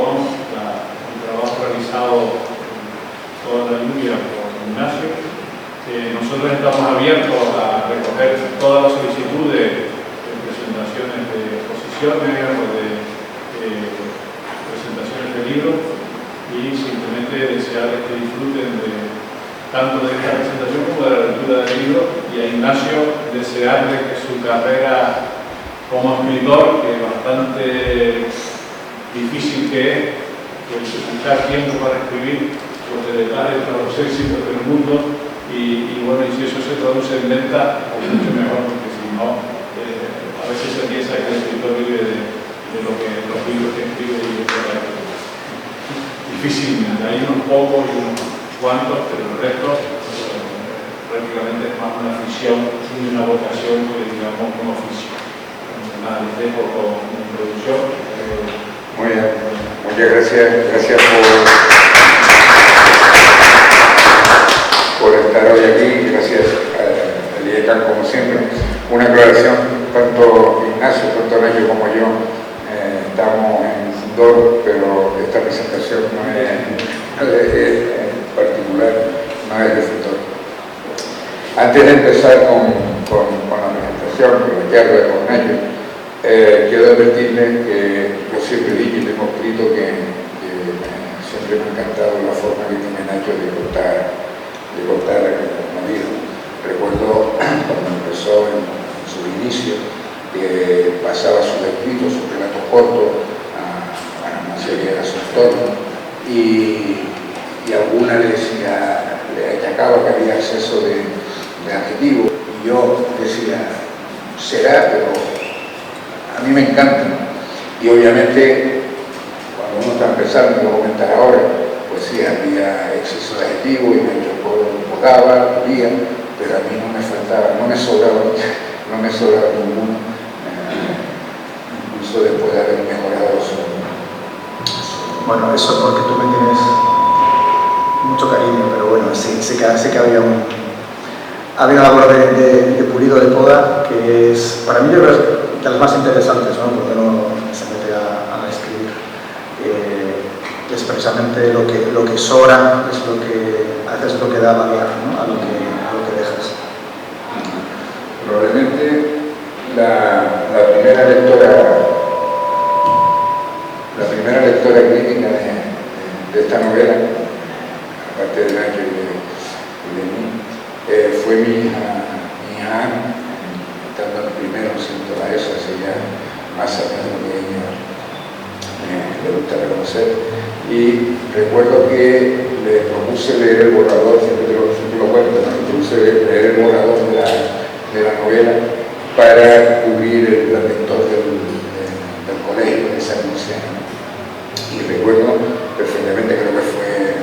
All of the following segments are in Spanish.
con el trabajo realizado toda la lluvia por Ignacio. Nosotros estamos abiertos a recoger todas las solicitudes de presentaciones de exposiciones o de presentaciones de libros y simplemente desearles que disfruten tanto de esta presentación como de la lectura del libro, y a Ignacio desearle que su carrera como escritor, que es bastante difícil que es, pues buscar tiempo para escribir, pues le depare para los éxitos del mundo y bueno, y si eso se traduce en venta, pues mucho mejor, porque si no, a veces se piensa que el escritor vive de los libros que escribe y difícilmente. Hay unos pocos y unos cuantos, pero el resto prácticamente es más una afición y una vocación que digamos un oficio. Nada, les dejo con mi introducción. Muy bien, muchas gracias por estar hoy aquí, gracias a IECAN como siempre. Una aclaración, tanto Ignacio, tanto Nacho como yo estamos en Fundor, pero esta presentación no es en particular, no es de Fundor. Antes de empezar con la presentación, con la charla con Nacho, quiero advertirles que yo siempre he dicho y tengo escrito que siempre me ha encantado la forma que tiene Nacho de contar la vida. Recuerdo cuando empezó en su inicio, que pasaba sus escritos, sus relatos cortos a una serie de asuntos y alguna le achacaba que había exceso de adjetivos, y yo decía, será, pero a mí me encanta. Y obviamente cuando uno está empezando, lo comentar ahora, pues sí, había exceso de adjetivos y me podaba, dolía, pero a mí no me faltaba, no me sobraba ninguno, incluso después de haber mejorado su... Bueno, eso porque tú me tienes mucho cariño, pero bueno, sí que había una labor de pulido de poda que es, para mí, yo creo, de las más interesantes, ¿no? Porque uno se mete a escribir. Es precisamente lo que sobra, es lo que haces, lo que da valor, ¿no? a lo que dejas. Probablemente la primera lectora crítica de esta novela, aparte de Nacho y de mí, fue mi hija Ana, estando en primero siento a eso, hace ya más años que ella le gusta reconocer. Y recuerdo que le propuse leer el borrador, siempre lo cuento, ¿no? Le propuse leer el borrador de la novela para cubrir el lector del colegio de San Luciano. Y recuerdo perfectamente, creo que fue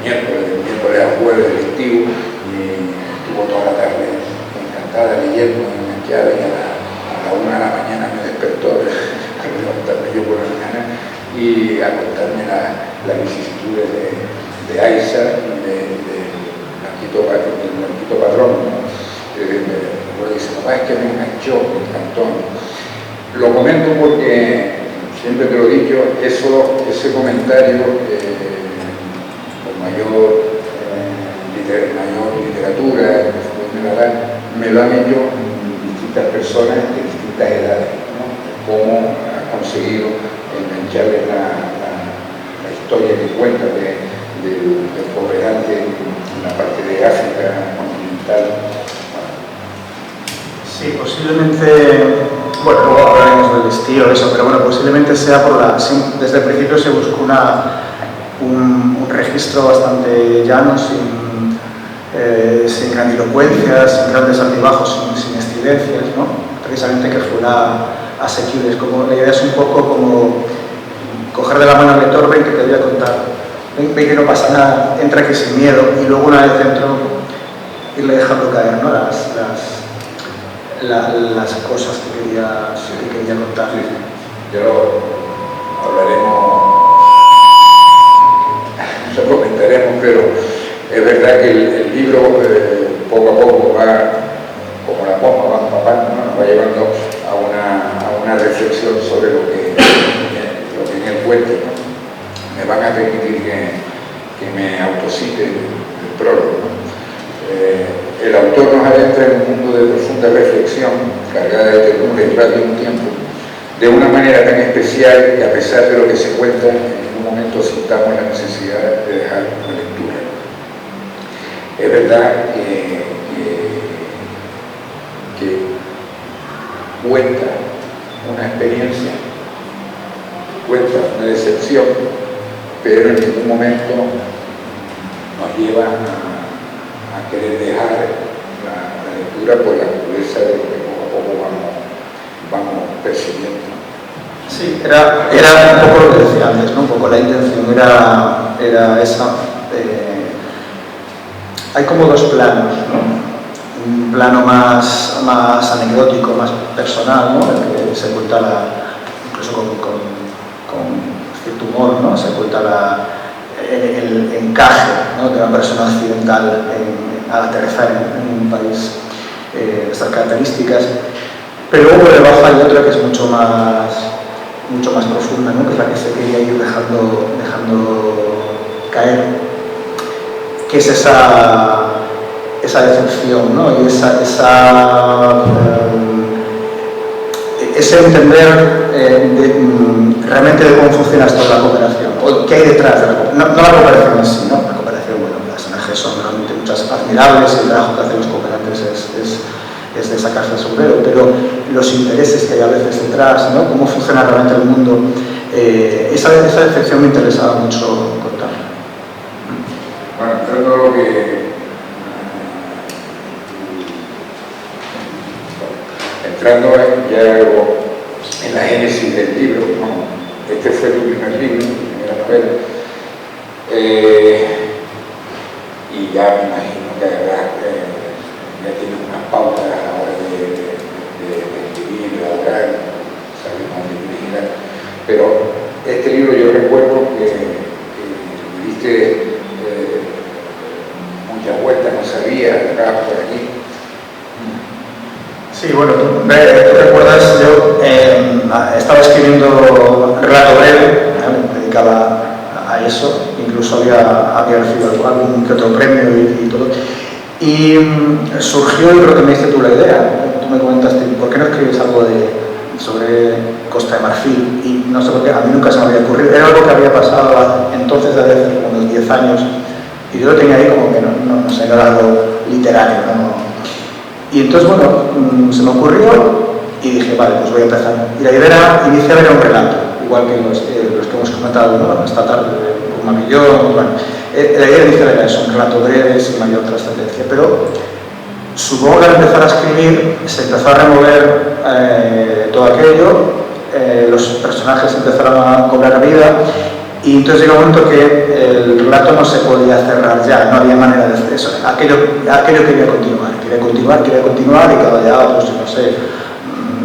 miércoles a jueves lectivo, y estuvo toda la tarde encantada leyendo, enganchada, y a la 1 de la mañana me despertó al levantarme yo por la mañana y a contarme las vicisitudes de Aiza y de Blanquito Patrón, ¿no? Dice, papá, es que me enganchó, me encantó. Lo comento porque siempre te lo he dicho, ese comentario con mayor literatura me lo han hecho distintas personas de distintas edades, ¿no? Cómo ha conseguido engancharle la historia que cuenta del poblante en la parte de África continental. Sí, posiblemente, bueno, luego hablaremos del estilo, eso, pero bueno, posiblemente sea desde el principio se buscó un registro bastante llano, sin grandilocuencias, sin grandes altibajos, sin estridencias, ¿no? Precisamente que fuera asequible. La idea es un poco como coger de la mano al lector, ven que te voy a contar, ven que no pasa nada, entra aquí sin miedo, y luego una vez dentro irle dejando caer, ¿no? las cosas que quería contar. Sí, sí. Ya lo hablaremos, lo comentaremos, pero es verdad que el libro poco a poco va, como la pompa, va empapando, ¿no? Nos va llevando a una reflexión sobre lo que en él cuenta, ¿no? reflexión cargada de ternura y al mismo tiempo, de una manera tan especial que a pesar de lo que se cuenta, en ningún momento sintamos la necesidad de dejar la lectura. Es verdad que cuenta una experiencia, cuenta una decepción, pero en ningún momento nos lleva a querer dejar la lectura por la crudeza de lo que poco a poco vamos percibiendo. Sí, era un poco lo que decía antes, ¿no? Un poco la intención era esa. Hay como dos planos, ¿no? Un plano más anecdótico, más personal, ¿no? El que se cuenta incluso con cierto humor, ¿no? Se cuenta el encaje, ¿no? De una persona occidental al aterrizar en un país de estas características. Pero luego por debajo hay otra que es mucho más profunda, ¿no? Que es la que se quería ir dejando caer, que es esa decepción, ¿no? Y ese entender realmente de cómo funciona esto de la cooperación, o qué hay detrás de la cooperación, no la cooperación en sí, ¿no? La cooperación, bueno, las ONGs son realmente muchas admirables y el trabajo que hacen los cooperantes es de sacarse el sombrero, pero los intereses que hay a veces detrás, ¿no? Cómo funciona realmente el mundo, esa decepción me interesaba mucho contar. Bueno, entrando lo que entrando ya en la génesis del libro, ¿no? Este fue tu primer libro, tu primera novela, y ya me imagino que ya tienes unas pautas a la hora de escribir, de elaborar, sabes más de dirigir, pero este libro yo recuerdo que le diste muchas vueltas, no sabía, acá por aquí. Sí, bueno, tú recuerdas, yo estaba escribiendo un relato breve, me dedicaba a eso, incluso había recibido algún que otro premio y todo. Y surgió, y creo que me diste tú la idea, tú me comentaste, ¿por qué no escribes algo sobre Costa de Marfil? Y no sé por qué, a mí nunca se me había ocurrido, era algo que había pasado entonces, desde hace como unos 10 años, y yo lo tenía ahí como que no sé, no era algo literario, ¿no? Y entonces, bueno, se me ocurrió y dije, vale, pues voy a empezar. Y la idea inicial era un relato, igual que los que hemos comentado, ¿no? Esta tarde, un mamillón, bueno. La idea inicial era eso, un relato breve, sin mayor trascendencia, pero supongo que al empezar a escribir se empezó a remover todo aquello, los personajes empezaron a cobrar vida, y entonces llegó un momento que el relato no se podía cerrar ya, no había manera de hacer eso. Aquello quería continuar y cada día, pues no sé,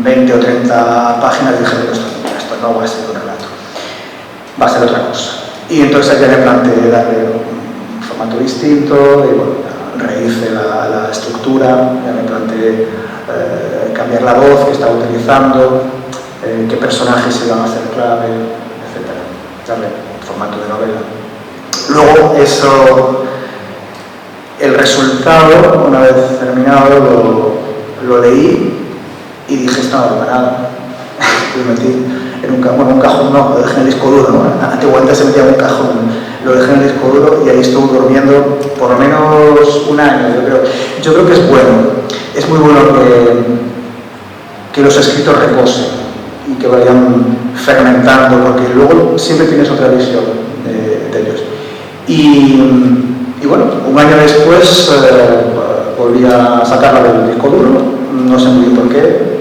20 o 30 páginas dije, esto no va a ser un relato, va a ser otra cosa. Y entonces ya me planteé darle un formato distinto y bueno, rehice la estructura, ya me planteé cambiar la voz que estaba utilizando, qué personajes iban a ser clave, etc. Darle formato de novela. Luego eso, el resultado, una vez terminado, lo leí y dije, esto no va para nada. Lo metí en un cajón no, lo dejé en el disco duro, ¿no? Antiguamente se metía en un cajón, lo dejé en el disco duro y ahí estuve durmiendo por lo menos un año, yo creo que es bueno, es muy bueno que los escritos reposen y que vayan fermentando, porque luego siempre tienes otra visión de ellos. Y bueno, un año después volví a sacarla del disco duro, no sé muy bien por qué,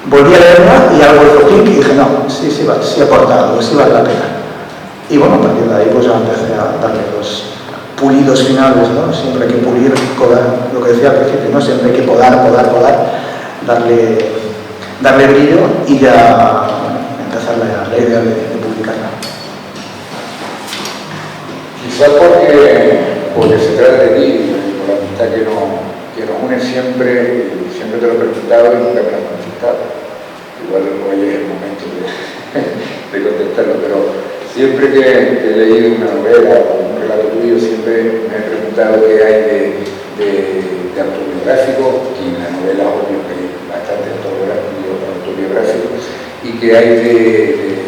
volví a leerla y algo hizo clic y dije, no, sí ha aportado, sí vale la pena. Y bueno, a partir de ahí pues ya empecé a darle los pulidos finales, ¿no? Siempre hay que pulir, podar, lo que decía al principio, ¿no? Siempre hay que podar, darle brillo y ya empezar la idea de publicarla. Quizás porque se trata de ti, por la amistad que nos une siempre te lo he preguntado y nunca me lo has contestado. Igual hoy es el momento de contestarlo, pero siempre que he leído una novela o un relato tuyo, siempre me he preguntado qué hay de autobiográfico, y en la novela obvio que que hay de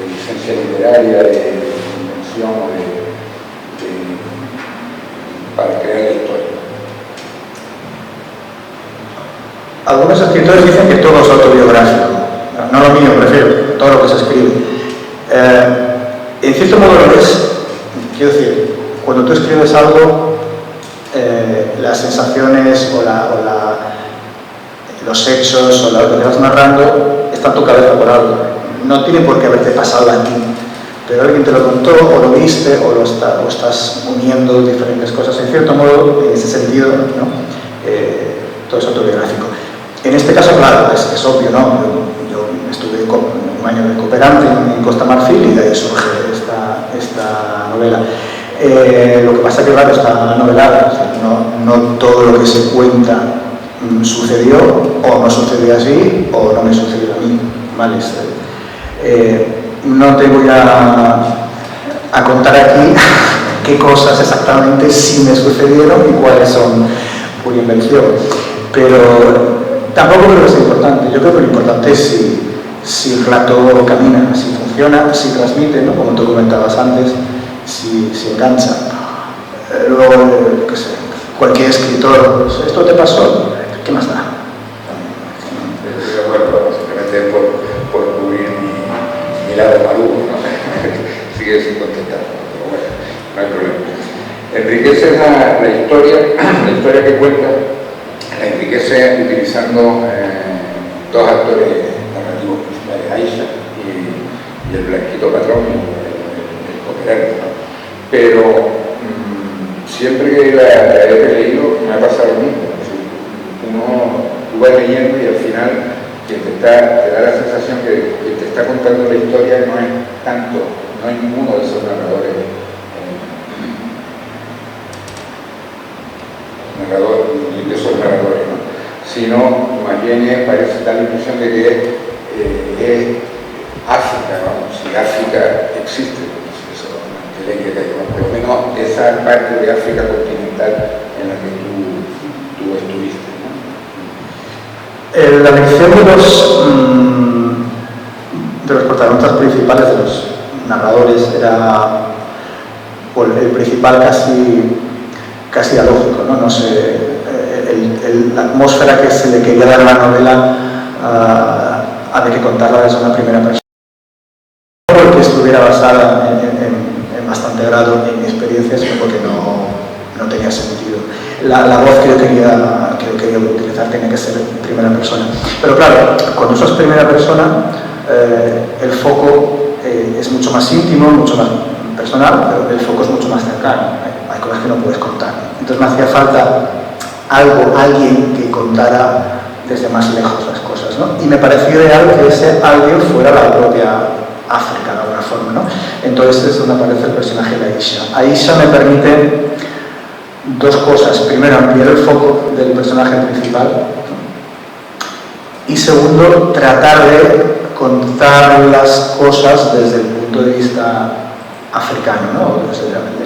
licencia literaria, de invención para crear la historia. Algunos escritores dicen que todo es autobiográfico. No lo mío, prefiero todo lo que se escribe. En cierto modo lo es. Quiero decir, cuando tú escribes algo, las sensaciones o los hechos o lo que te vas narrando está en tu cabeza por algo. No tiene por qué haberte pasado a ti, pero alguien te lo contó o lo viste o estás uniendo diferentes cosas. En cierto modo, en ese sentido, ¿no? Todo es autobiográfico. En este caso, claro, es obvio, ¿no? Yo estuve un año de cooperante en Costa Marfil y de ahí surge esta novela. Lo que pasa es que, claro, está novelada, o sea, no todo lo que se cuenta sucedió o no sucedió así o no me sucedió a mí, ¿vale? No te voy a contar aquí qué cosas exactamente sí me sucedieron y cuáles son por invención, pero tampoco creo que sea importante. Yo creo que lo importante es si el relato camina, si funciona, si transmite, ¿no? Como tú comentabas antes, si engancha. Luego, qué sé, cualquier escritor, pues, ¿esto te pasó? ¿Qué más da? Estoy de acuerdo, simplemente por cubrir mi lado maluco, ¿no? Sigue sin contestar, pero bueno, no hay problema. Enriquece la historia que cuenta, la enriquece utilizando dos actores narrativos principales, Aisha y el blanquito patrón, el cooperante, ¿no? Pero siempre que la he leído me ha pasado lo mismo. Tú vas leyendo y al final te da la sensación que quien te está contando la historia no es ninguno de esos narradores, ¿no? Sino más bien parece dar la impresión de que es África, ¿no? Si África existe, por lo menos esa parte de África continental en la que tú estuviste, ¿no? La elección de los protagonistas principales, de los narradores, era el principal casi ilógico, ¿no? No sé, la atmósfera que se le quería dar a la novela había que contarla desde una primera persona, porque estuviera basada en bastante grado en mi experiencia, sino porque no tenía sentido. La voz que yo quería utilizar tenía que ser en primera persona. Pero claro, cuando eso es primera persona, el foco es mucho más íntimo, mucho más personal, pero el foco es mucho más cercano. Hay cosas que no puedes contar. Entonces me hacía falta alguien que contara desde más lejos las cosas, ¿no? Y me pareció ideal que ese alguien fuera la propia África, de alguna forma, ¿no? Entonces es donde aparece el personaje de Aisha. Aisha me permite dos cosas. Primero, ampliar el foco del personaje principal, ¿no? Y segundo, tratar de contar las cosas desde el punto de vista africano, ¿no?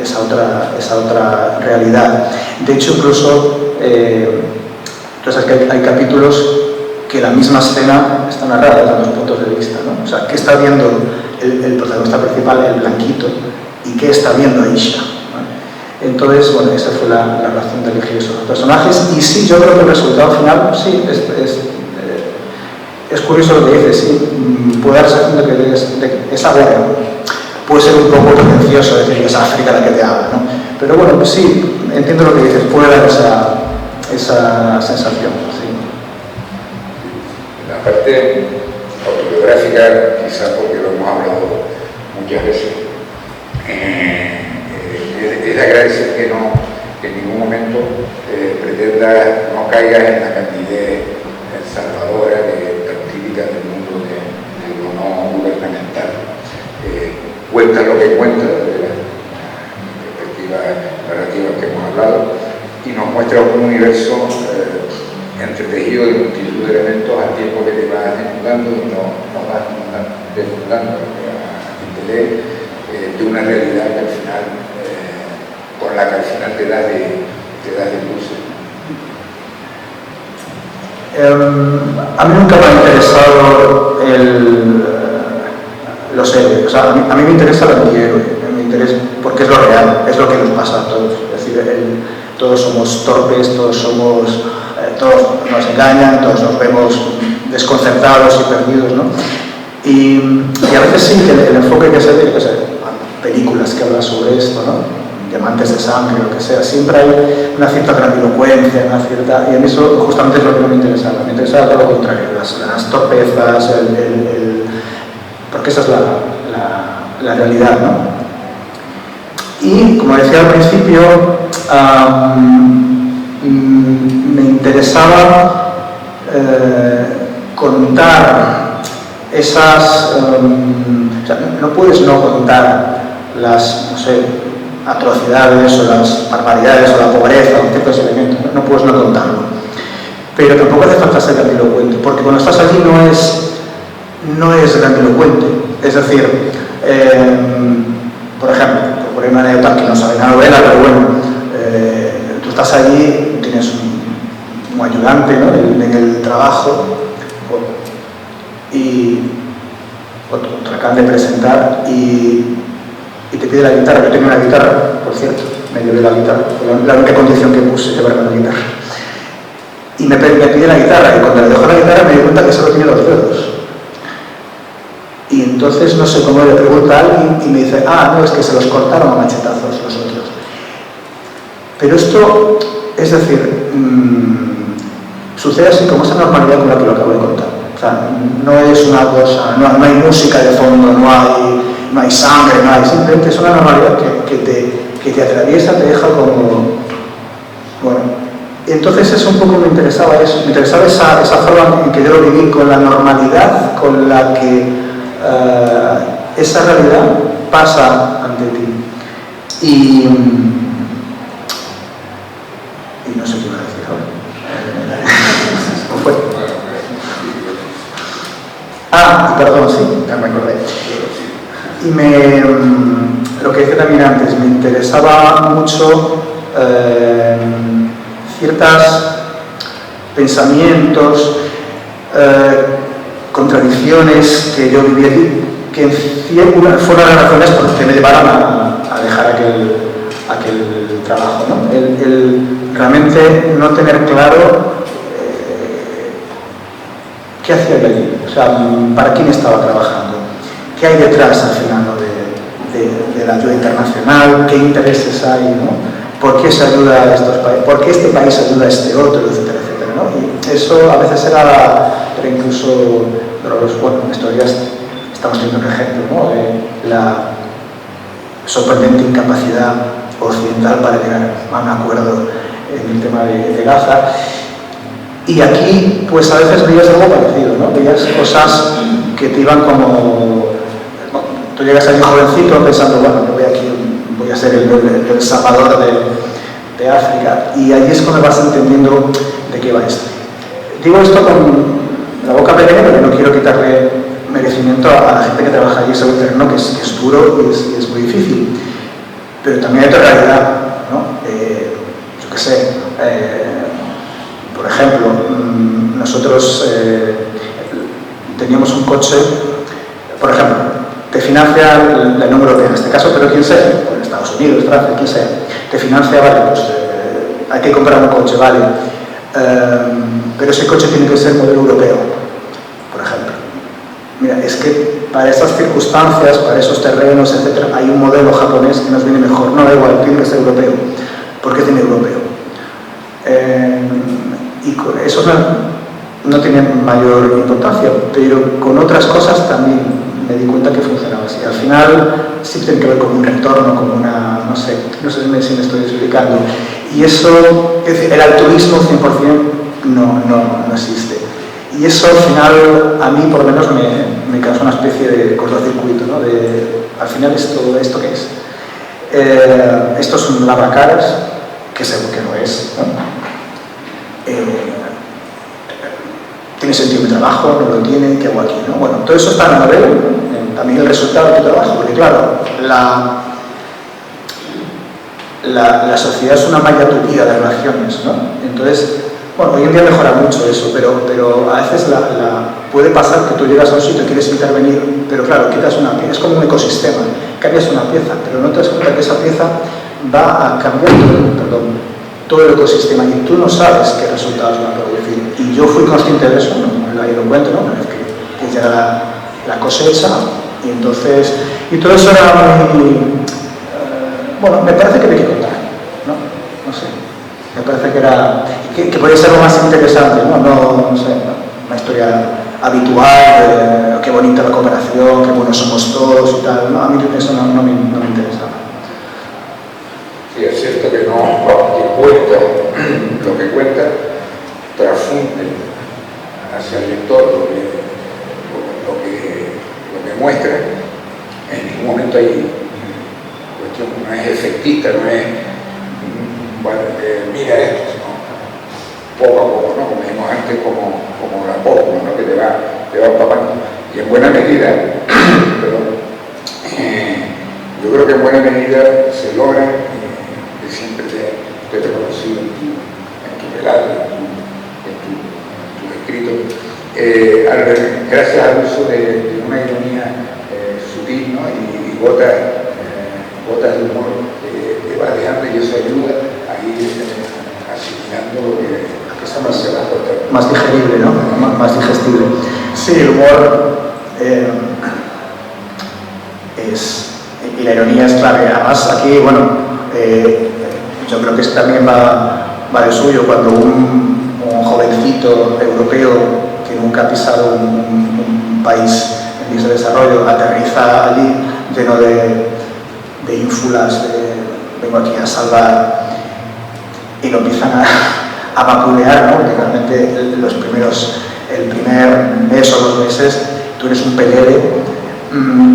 Esa otra realidad. De hecho, incluso hay capítulos que la misma escena está narrada desde dos puntos de vista, ¿no? O sea, ¿qué está viendo el protagonista principal, el blanquito, y qué está viendo Aisha? Entonces, bueno, esa fue la razón de elegir esos personajes. Y sí, yo creo que el resultado final, sí, es curioso lo que dices, sí, puede dar sensación de que esa guerra puede ser un poco pretencioso decir que es África la que te habla, ¿no? Pero bueno, pues sí, entiendo lo que dices, puede dar esa sensación, sí. La parte autobiográfica, quizás porque lo hemos hablado muchas veces, es agradecer que en ningún momento pretenda, no caiga en la candidez salvadora típica del mundo de lo no gubernamental. Cuenta lo que cuenta desde la perspectiva narrativa que hemos hablado y nos muestra un universo entretejido de multitud de elementos al tiempo que te vas desnudando y nos vas desnudando a entender de una realidad que al final con la que al final te das de luces. A mí nunca me ha interesado los héroes. O sea, a mí me interesa el antihéroe, porque es lo real, es lo que nos pasa a todos. Es decir, todos somos torpes, todos nos engañan, todos nos vemos desconcertados y perdidos, ¿no? Y a veces sí que el enfoque que se ve, películas que hablan sobre esto, ¿no? Diamantes de sangre, lo que sea, siempre hay una cierta grandilocuencia, y a mí eso justamente es lo que no me interesaba. Me interesaba todo lo contrario, las torpezas, porque esa es la realidad, ¿no? Y, como decía al principio, me interesaba contar esas... o sea, no puedes no contar las, no sé, atrocidades o las barbaridades o la pobreza o ciertos elementos, no puedes no contarlo. Pero tampoco hace falta ser grandilocuente, porque cuando estás allí no es grandilocuente. Es decir, por ejemplo, por una anécdota que no sabe una novela, pero bueno, tú estás allí, tienes un ayudante, ¿no? en el trabajo y te acaban de presentar y te pide la guitarra. Yo tenía una guitarra, por cierto, me llevé la guitarra, fue la única condición que puse, llevarme la guitarra. Y me pide la guitarra, y cuando le dejo la guitarra me di cuenta que solo tenía 2 dedos. Y entonces, no sé cómo, le pregunta a alguien y me dice, no, es que se los cortaron a machetazos los otros. Pero esto, es decir, sucede así como esa normalidad con la que lo acabo de contar. O sea, no es una cosa, no hay música de fondo, no hay sangre, simplemente es una normalidad que te atraviesa, te deja como... Bueno, entonces eso un poco me interesaba esa forma en que yo lo viví, con la normalidad con la que esa realidad pasa ante ti. Y no sé qué iba a decir ahora. ¿Cómo fue? Perdón, sí, ya me acordé. Y lo que decía también antes, me interesaba mucho ciertos pensamientos, contradicciones que yo viví allí, que fueron las razones por las que me llevaron a dejar aquel trabajo, ¿no? El realmente no tener claro qué hacía yo allí, o sea, para quién estaba trabajando, qué hay detrás al final, ¿no? de la ayuda internacional, qué intereses hay, ¿no? ¿Por qué se ayuda a estos países? ¿Por qué este país ayuda a este otro? Etcétera, etcétera, ¿no? Y eso a veces era incluso, bueno, en estos días estamos teniendo un ejemplo, ¿no? De la sorprendente incapacidad occidental para llegar a un acuerdo en el tema de Gaza. Y aquí, pues a veces veías algo parecido, ¿no? Veías cosas que te iban como... Tú llegas allí jovencito pensando, bueno, yo voy a ser el salvador de África, y ahí es cuando vas entendiendo de qué va esto. Digo esto con la boca pequeña porque no quiero quitarle merecimiento a la gente que trabaja allí sobre el terreno, que es duro y es muy difícil. Pero también hay otra realidad, ¿no? Yo qué sé, por ejemplo, nosotros teníamos un coche, por ejemplo, te financia la Unión Europea, en este caso, pero quien sea, pues Estados Unidos, Francia, quien sea, te financia, vale, pues hay que comprar un coche, vale, pero ese coche tiene que ser modelo europeo, por ejemplo. Mira, es que para esas circunstancias, para esos terrenos, etc., hay un modelo japonés que nos viene mejor. No, da igual, tiene que ser europeo. ¿Por qué tiene europeo? Y con eso no tiene mayor importancia, pero con otras cosas también me di cuenta que funcionaba así. Al final sí tiene que ver con un retorno, como una, no sé si me estoy explicando. Y eso, es decir, el altruismo 100% no existe. Y eso al final, a mí por lo menos me causó una especie de cortocircuito, ¿no? Al final ¿esto qué es? Esto es un lavacaras, que seguro que no es, ¿no? ¿Tiene sentido mi trabajo? ¿No lo tiene? ¿Qué hago aquí? ¿No? Bueno, todo eso está en la novela, también el resultado de tu trabajo, porque claro, la sociedad es una malla tupida de relaciones, ¿no? Entonces, Bueno, hoy en día mejora mucho eso, pero a veces puede pasar que tú llegas a un sitio y quieres intervenir, pero claro, quitas una pieza, es como un ecosistema, cambias una pieza, pero no te das cuenta que esa pieza va a cambiar todo el ecosistema y tú no sabes qué resultados va a producir. Y yo fui consciente de eso, ahí lo cuento, ¿no? Que llega la cosecha y entonces, y todo eso era muy, bueno, me parece que me hay que contar, no sé. Me parece que podría ser lo más interesante, no sé, una historia habitual, qué bonita la cooperación, qué buenos somos todos y tal, a mí eso no me interesa. Sí, es cierto que lo que cuenta transfunde hacia el lector lo que muestra. En ningún momento hay cuestión, no es efectista, no es mira esto, ¿no? Poco a poco, ¿no? Como dijimos antes, como la pólvora, ¿no? Que te va empapando. Y en buena medida, yo creo que en buena medida se logra, que siempre te he reconocido en tu relato, en tu escrito, gracias al uso de una ironía sutil, ¿no? Y gotas de humor que vas dejando, y eso ayuda a ir asimilando lo que está más digerible, ¿no? Más digestible. Sí, el humor y la ironía es clave. Además, aquí, bueno, yo creo que eso también va de suyo. Cuando un jovencito europeo que nunca ha pisado un país en vías de desarrollo aterriza allí lleno de ínfulas, vengo aquí a salvar, y lo empiezan a vapulear, ¿no? Realmente el primer mes o 2 meses tú eres un pelele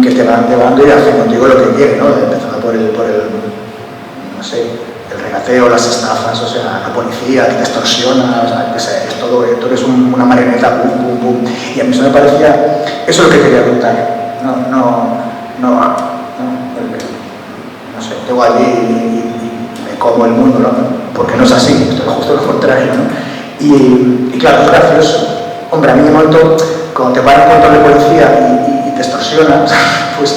que te van llevando y hacen contigo lo que quieren, ¿no? Empezando por el no sé, el regateo, las estafas, o sea, la policía que te extorsiona, o sea, es todo, tú eres una marioneta, pum. Y a mí eso me parecía, eso es lo que quería contar, no sé, tengo allí y me como el mundo, ¿no? Porque no es así, esto es justo lo contrario, ¿no? Y claro, es gracioso. Hombre, a mí de momento, cuando te paran un control de policía y te extorsionan, pues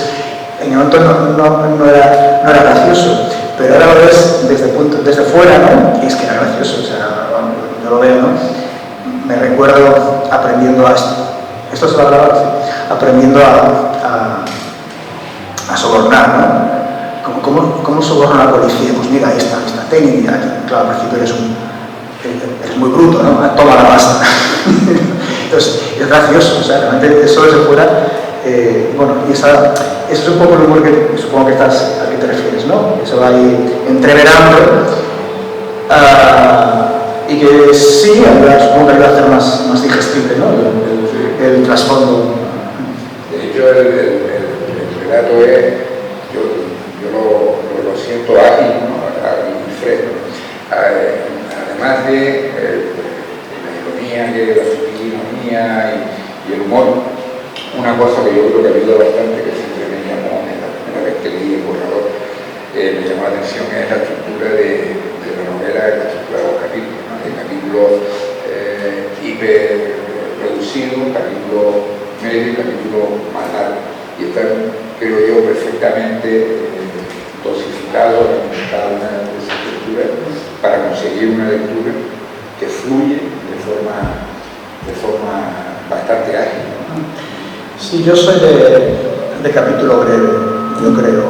en el momento no era gracioso, pero ahora lo ves desde fuera, ¿no? Y es que era gracioso, o sea, yo lo veo, ¿no? Me recuerdo aprendiendo a esto se va a grabar, ¿sí? Aprendiendo a sobornar, ¿no? ¿Cómo soborna la policía? Pues mira, ahí está técnica. Claro, al principio eres muy bruto, ¿no? Toma la pasta. Entonces, es gracioso, o sea, realmente eso desde fuera, bueno, y eso es un poco el humor que supongo que al que te refieres, ¿no? Eso va ahí entreverando, y que sí, supongo que ayuda a hacer más digestible, ¿no? El trasfondo. De hecho, el relato es, yo lo siento ágil, ¿no? Ágil y fresco. Además de la ironía, la sutil ironía y el humor, una cosa que yo creo que ayuda bastante, que siempre me llamó en la primera vez que leí El Borrador, me llamó la atención, es la estructura de la novela, la estructura de los capítulos, ¿no? El capítulo hiper reducido, capítulo medio, capítulo más largo, y están, creo yo, perfectamente dosificado en cada una de esas lecturas para conseguir una lectura que fluye de forma bastante ágil, ¿no? Sí, yo soy de capítulo breve, yo creo.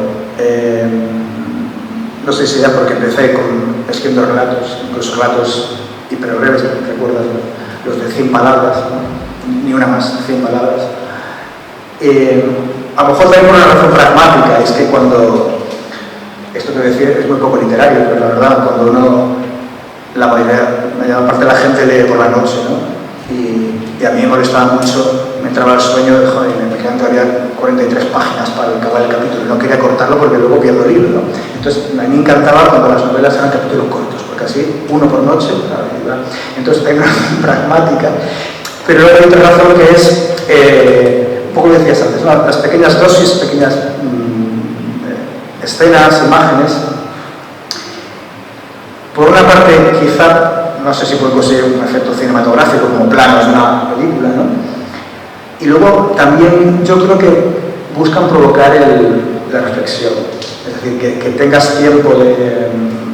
No sé si ya porque empecé escribiendo relatos, incluso relatos hiperbreves, recuerdas los de 100 palabras, ¿no? Ni una más, 100 palabras. A lo mejor también por una razón pragmática, es que cuando, esto que decía es muy poco literario, pero la verdad, cuando la mayor parte de la gente lee por la noche, ¿no? Y a mí me molestaba mucho, me entraba el sueño, joder, me quedan todavía 43 páginas para acabar el capítulo, y no quería cortarlo porque luego pierdo el libro, ¿no? Entonces, a mí me encantaba cuando las novelas eran capítulos cortos, porque así, uno por noche, ¿verdad? Entonces hay una razón pragmática, pero luego hay otra razón que es, un poco lo decías antes, ¿no? Las pequeñas dosis, pequeñas escenas, imágenes. Por una parte, quizá no sé si puede conseguir un efecto cinematográfico como planos de una película, ¿no? Y luego también yo creo que buscan provocar la reflexión, es decir, que tengas tiempo de,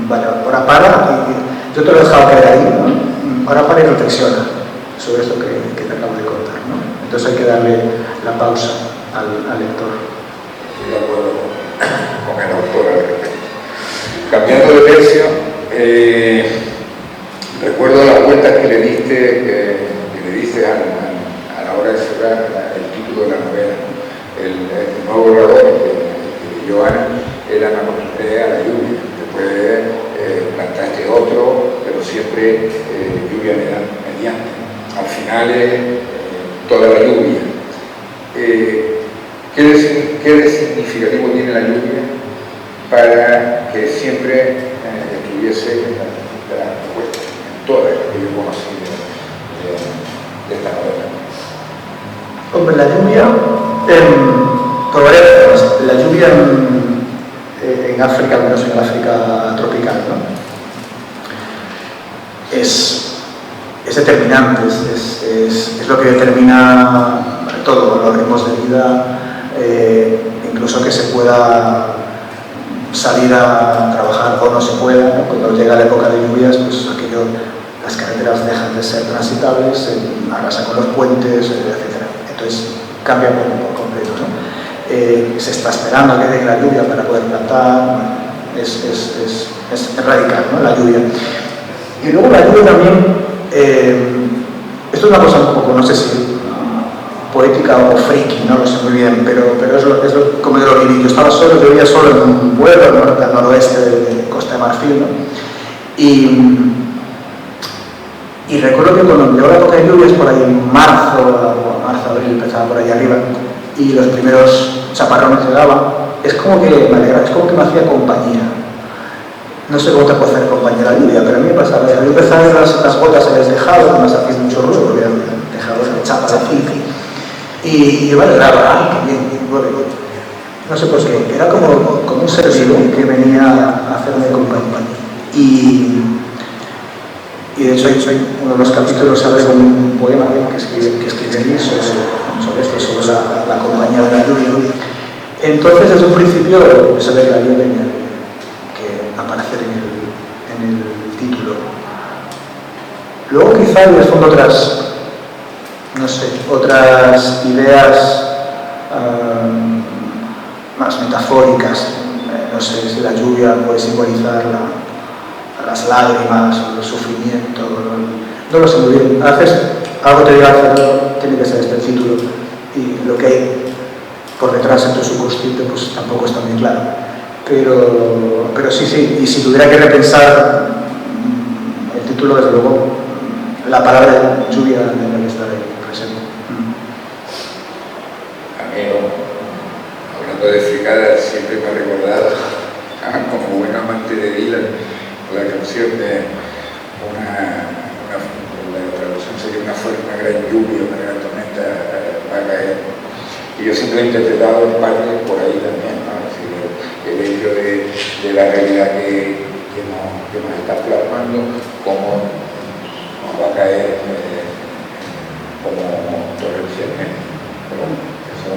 vale, ahora para, y yo te lo he dejado caer ahí, ¿no? Ahora para y reflexiona sobre esto que te acabo de contar, ¿no? Entonces hay que darle la pausa al lector. Estoy de acuerdo con el autor al respecto. Cambiando de tercio, recuerdo las vueltas que le diste a la hora de cerrar el título de la novela. El nuevo borrador de Joana era una referencia a la lluvia. Después plantaste otro, pero siempre lluvia mediante. Al final toda la lluvia. ¿Qué significativo tiene la lluvia para que siempre estuviese en la respuesta, en todas las que yo conocí de esta novela? Hombre, la lluvia, por varias cosas. La lluvia en África, al menos en el África tropical, ¿no? Es determinante, es lo que determina todo, los ritmos de vida, incluso que se pueda salir a trabajar o no se pueda, ¿no? Cuando llega la época de lluvias, pues las carreteras dejan de ser transitables, se arrasa con los puentes, etc. Entonces cambia por completo, ¿no? Se está esperando a que llegue la lluvia para poder plantar, bueno, es radical, ¿no? La lluvia. Y luego la lluvia también, esto es una cosa un poco, no sé si poética o friki, no lo sé muy bien, pero es como yo lo viví. Yo estaba solo, yo vivía solo en un pueblo al noroeste de Costa de Marfil, ¿no? Y recuerdo que cuando llegó la época de lluvias, por ahí en marzo, abril, empezaba por ahí arriba, y los primeros chaparrones llegaban, es como que me alegraba, es como que me hacía compañía. No sé cómo te puede hacer compañía la lluvia, pero a mí me pasaba, yo empezaba a ver las gotas en el tejado, además hacía mucho ruido, porque eran tejados de chapa de zinc. Y yo me alegraba, ay, qué bien, bueno, no sé por qué, era como un ser vivo que venía a hacerme compañía. Y de hecho, uno de los capítulos abre con un poema que escribí sobre esto, sobre la compañía de la lluvia. Entonces, desde un principio, se ve que la lluvia tenía que aparecer en el título. Luego, quizá, en el fondo, otras ideas más metafóricas. No sé si la lluvia puede simbolizar las lágrimas o el sufrimiento, no lo sé muy bien. A veces algo te diga hacerlo, tiene que ser este el título, y lo que hay por detrás en tu subconsciente pues tampoco está muy claro. Pero sí, y si tuviera que repensar el título, desde luego, la palabra lluvia tendría que estar ahí presente. A mí, hablando de fricada, siempre me ha recordado, como buen amante de Dylan, la canción de la traducción sería una gran lluvia, una gran tormenta va a caer. Y yo siempre he interpretado en parte por ahí también, ¿no? Es decir, el hecho de la realidad que nos está plasmando, cómo nos va a caer como torrencialmente. Pero eso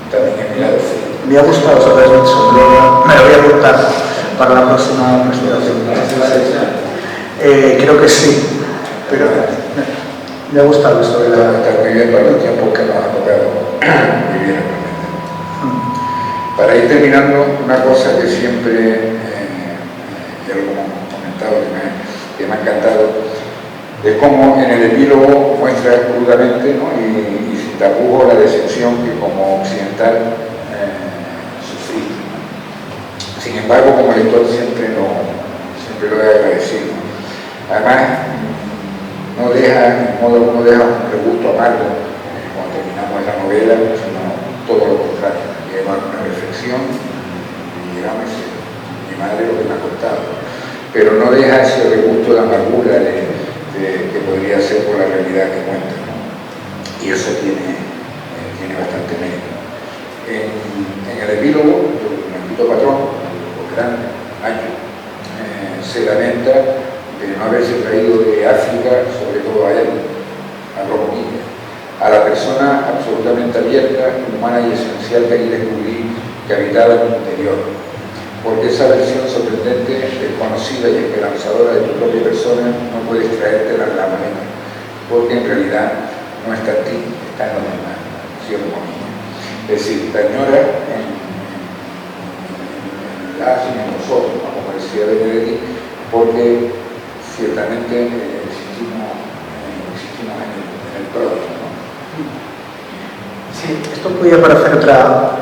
también es mi lado frío. Me ha gustado saber eso, me lo voy a apuntar para la próxima presentación. Creo que sí, pero me ha gustado eso de la... Está muy bien para los tiempos que nos ha tocado vivir actualmente. Para ir terminando, una cosa que siempre, ya lo hemos comentado, que me ha encantado, es cómo en el epílogo muestra crudamente, ¿no? y sin tapujos la decepción que como occidental sufrí. Sin embargo, como lector siempre lo he agradecido. Además, no deja un regusto amargo cuando terminamos la novela, sino todo lo contrario, lleva una reflexión y digamos, mi madre lo que me ha contado, pero no deja ese regusto de amargura que podría ser por la realidad que cuenta, ¿no? Y eso tiene bastante mérito. En el epílogo, el maldito patrón, grande, Nacho, se lamenta de no haberse traído a la persona absolutamente abierta, humana y esencial que allí descubrí que habitaba en mi interior. Porque esa versión sorprendente, desconocida y esperanzadora de tu propia persona no puedes traértela en la maleta, porque en realidad no está en ti, está en los demás, cierro comillas. Es decir, te añora en las y en nosotros, como decía Benedetti, porque ciertamente existimos en el prójimo, ¿no? Sí, esto podría parecer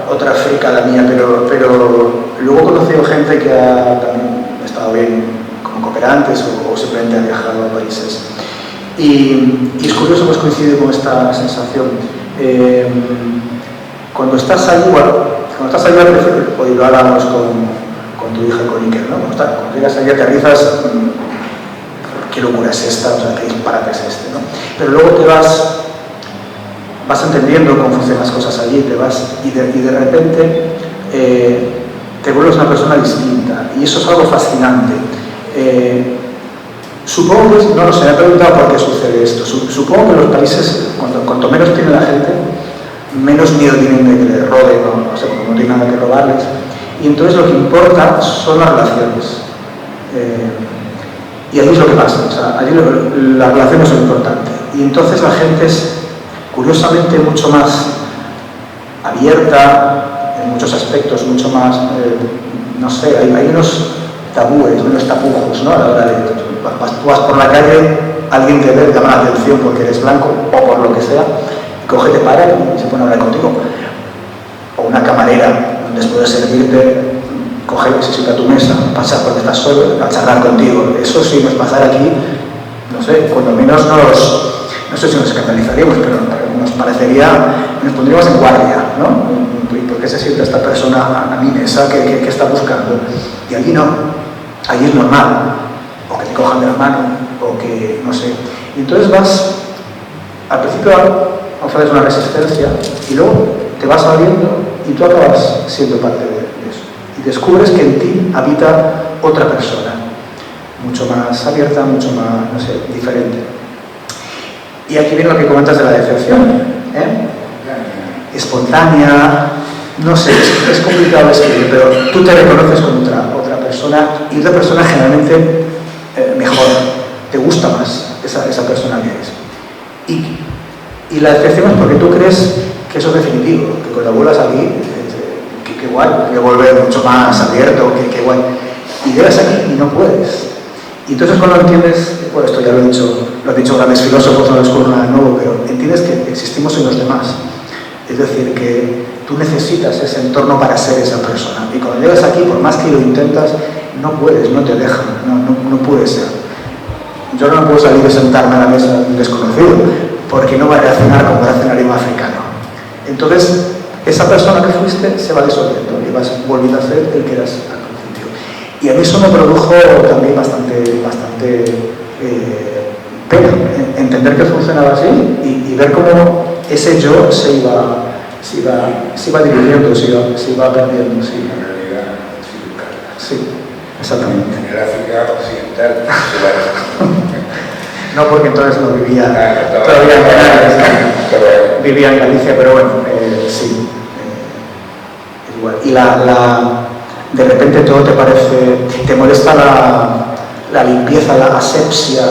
otra fricada mía, pero luego he conocido gente que ha también estado bien como cooperantes o simplemente ha viajado a países. Y es curioso, pues coincide con esta sensación. Cuando estás allí, al principio, hoy lo hablamos con tu hija, con Iker, ¿no? Cuando llegas allí, aterrizas, qué locura es esta, o sea, qué disparate es este, ¿no? Pero luego te vas entendiendo cómo funcionan las cosas allí, y de repente te vuelves una persona distinta, y eso es algo fascinante. Supongo que, no lo sé, me he preguntado por qué sucede esto. Supongo que los países, cuanto menos tiene la gente, menos miedo tienen de que le roben, no sé, porque no tienen nada que robarles. Y entonces lo que importa son las relaciones. Y ahí es lo que pasa, o sea, allí las relaciones son importantes. Y entonces la gente es, curiosamente, mucho más abierta en muchos aspectos, mucho más, no sé, hay unos tabúes, unos tapujos, ¿no? A la hora de, tú vas por la calle, alguien te ve, te llama la atención porque eres blanco o por lo que sea, y coge, te para y se pone a hablar contigo. O una camarera, después de servirte, coge, se sienta a tu mesa, pasa porque estás solo, a charlar contigo. Eso sí nos pasara aquí, no sé, cuando menos no sé si nos escandalizaríamos, pero nos parecería, nos pondríamos en guardia, ¿no? ¿Por qué se siente esta persona a mi mesa que está buscando? Y allí no, allí es normal, o que te cojan de la mano, o que, no sé. Y entonces al principio ofreces una resistencia, y luego te vas abriendo, y tú acabas siendo parte de eso. Y descubres que en ti habita otra persona, mucho más abierta, mucho más, no sé, diferente. Y aquí viene lo que comentas de la decepción, espontánea, no sé, es complicado escribir, pero tú te reconoces con otra persona, y otra persona generalmente mejor, te gusta más esa persona que eres. Y la decepción es porque tú crees que eso es definitivo, que cuando vuelvas aquí, que guay, que volver mucho más abierto, que guay. Y llegas aquí y no puedes. Y entonces cuando entiendes, bueno, esto ya lo han dicho grandes filósofos, no descubro nada nuevo, pero entiendes que existimos en los demás. Es decir, que tú necesitas ese entorno para ser esa persona. Y cuando llegas aquí, por más que lo intentas, no puedes, no te dejan, no puedes ser. Yo no puedo salir y sentarme a la mesa de un desconocido, porque no va a reaccionar como reaccionaría un africano. Entonces, esa persona que fuiste se va disolviendo y vas volviendo a ser el que eras al principio. Y a mí eso me produjo también bastante pena, entender que funcionaba así y ver cómo ese yo se iba dividiendo, se iba perdiendo. Sí. En realidad, sí, exactamente. En el África occidental, no, porque entonces no vivía todavía en Canarias, vivía en Galicia, pero bueno, sí, igual. Y de repente todo te molesta la limpieza, la asepsia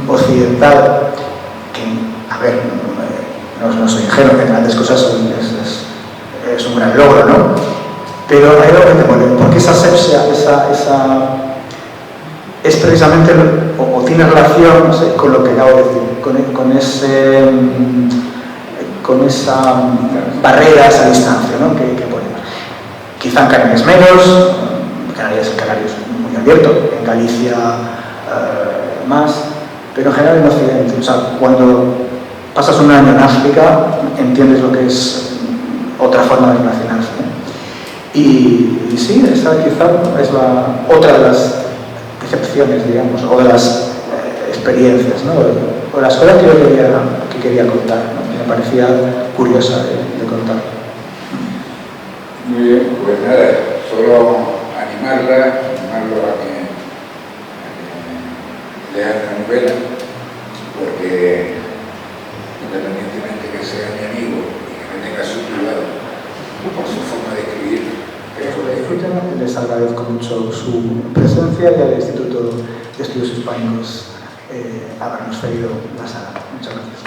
occidental, que, a ver, no soy ingenuo, que grandes cosas es un gran logro, ¿no? Pero hay algo que te molesta, porque esa asepsia, es precisamente, o tiene relación, no sé, con lo que acabo de decir, con esa barrera, esa distancia, ¿no? que ponemos. Quizá en Canarias menos, Canarias muy abierto, en Galicia más, pero en general en Occidente. O sea, cuando pasas un año en África, entiendes lo que es otra forma de relacionarse, ¿no? Y sí, esa quizá es otra de las excepciones, digamos, o de las experiencias, ¿no? O de las cosas que yo quería contar, ¿no? Me parecía curiosa de contar. Muy bien, pues nada, solo animarlo a que lean la novela, porque independientemente sea mi amigo y que me tenga a su cuidado por su forma de escribir. Les agradezco mucho su presencia y al Instituto de Estudios Hispánicos habernos cedido la sala. Muchas gracias.